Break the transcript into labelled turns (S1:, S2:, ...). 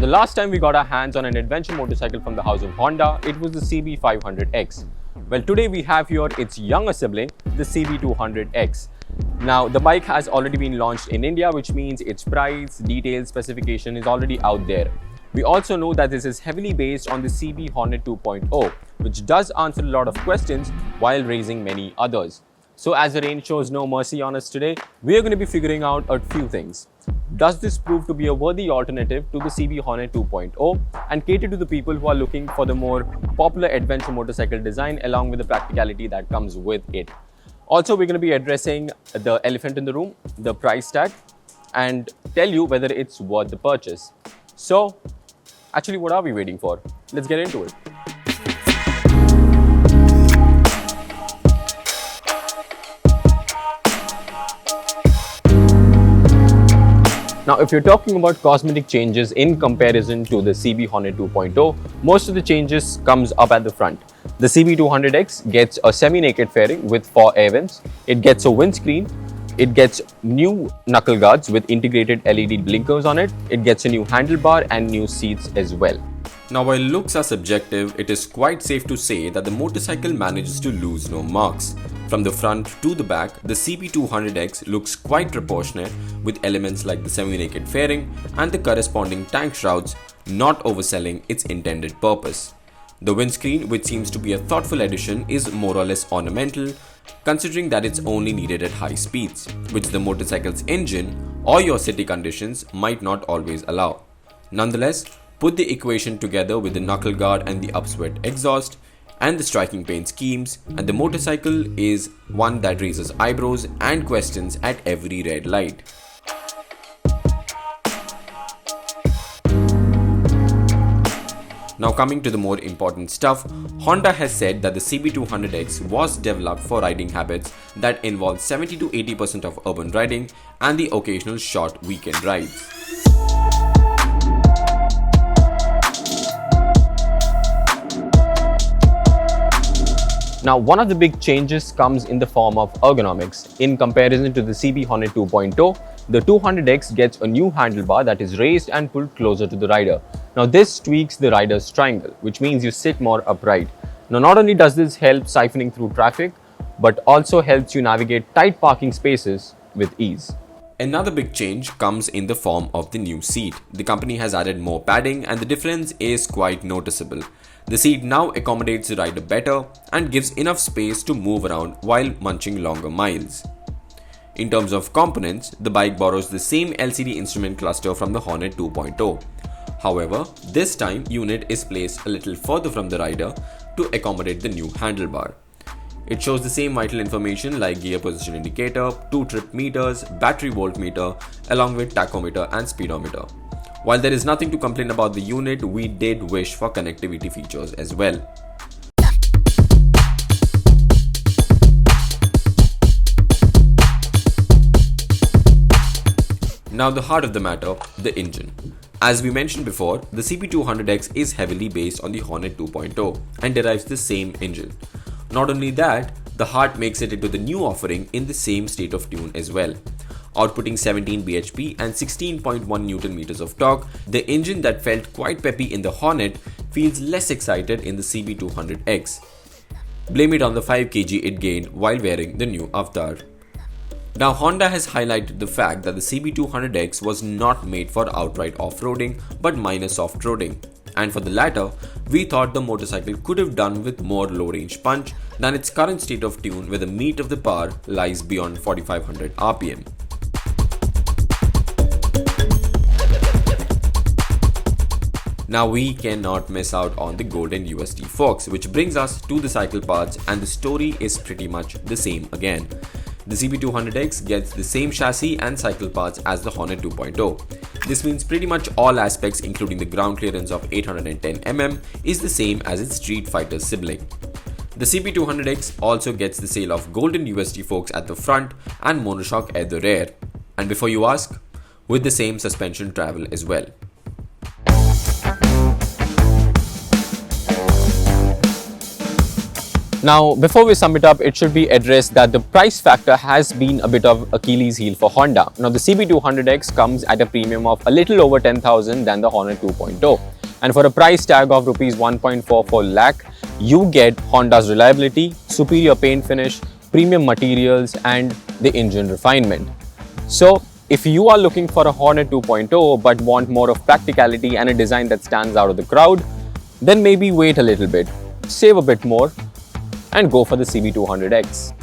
S1: last time we got our hands on an adventure motorcycle from the house of Honda, it was the CB500X. Well, today we have here its younger sibling, the CB200X. Now, the bike has already been launched in India, which means its price, details, specification is already out there. We also know that this is heavily based on the CB Hornet 2.0, which does answer a lot of questions while raising many others. So as the rain shows no mercy on us today, we are going to be figuring out a few things. Does this prove to be a worthy alternative to the CB Hornet 2.0 and cater to the people who are looking for the more popular adventure motorcycle design along with the practicality that comes with it? Also, we're going to be addressing the elephant in the room, the price tag, and tell you whether it's worth the purchase. So, actually, what are we waiting for? Let's get into it. Now, if you're talking about cosmetic changes in comparison to the CB Hornet 2.0, most of the changes comes up at the front. The CB200X gets a semi-naked fairing with 4 air vents. It gets a windscreen. It gets new knuckle guards with integrated LED blinkers on it. It gets a new handlebar and new seats as well. Now, while looks are subjective, it is quite safe to say that the motorcycle manages to lose no marks. From the front to the back, the CB200X looks quite proportionate with elements like the semi-naked fairing and the corresponding tank shrouds not overselling its intended purpose. The windscreen, which seems to be a thoughtful addition, is more or less ornamental, considering that it's only needed at high speeds, which the motorcycle's engine or your city conditions might not always allow. Nonetheless, put the equation together with the knuckle guard and the upswept exhaust and the striking paint schemes, and the motorcycle is one that raises eyebrows and questions at every red light. Now, coming to the more important stuff, Honda has said that the CB200X was developed for riding habits that involve 70 to 80% of urban riding and the occasional short weekend rides. Now, one of the big changes comes in the form of ergonomics. In comparison to the CB Hornet 2.0, the 200X gets a new handlebar that is raised and pulled closer to the rider. Now, this tweaks the rider's triangle, which means you sit more upright. Now, not only does this help siphoning through traffic, but also helps you navigate tight parking spaces with ease. Another big change comes in the form of the new seat. The company has added more padding and the difference is quite noticeable. The seat now accommodates the rider better and gives enough space to move around while munching longer miles. In terms of components, the bike borrows the same LCD instrument cluster from the Hornet 2.0. However, this time unit is placed a little further from the rider to accommodate the new handlebar. It shows the same vital information like gear position indicator, 2 trip meters, battery voltmeter, along with tachometer and speedometer. While there is nothing to complain about the unit, we did wish for connectivity features as well. Now, the heart of the matter, the engine. As we mentioned before, the CB200X is heavily based on the Hornet 2.0 and derives the same engine. Not only that, the heart makes it into the new offering in the same state of tune as well. Outputting 17 bhp and 16.1 Nm of torque, the engine that felt quite peppy in the Hornet feels less excited in the CB200X. Blame it on the 5 kg it gained while wearing the new Avatar. Now, Honda has highlighted the fact that the CB200X was not made for outright off-roading but minor soft-roading. And for the latter, we thought the motorcycle could have done with more low-range punch than its current state of tune where the meat of the power lies beyond 4500 RPM. Now, we cannot miss out on the golden USD forks, which brings us to the cycle parts, and the story is pretty much the same again. The CB200X gets the same chassis and cycle parts as the Hornet 2.0. This means pretty much all aspects including the ground clearance of 810mm is the same as its Street Fighter sibling. The CB200X also gets the sale of golden USD forks at the front and monoshock at the rear. And before you ask, with the same suspension travel as well. Now, before we sum it up, it should be addressed that the price factor has been a bit of Achilles heel for Honda. Now, the CB200X comes at a premium of a little over 10,000 than the Hornet 2.0. And for a price tag of rupees 1.44 lakh, you get Honda's reliability, superior paint finish, premium materials, and the engine refinement. So, if you are looking for a Hornet 2.0 but want more of practicality and a design that stands out of the crowd, then maybe wait a little bit, save a bit more, and go for the CB200X.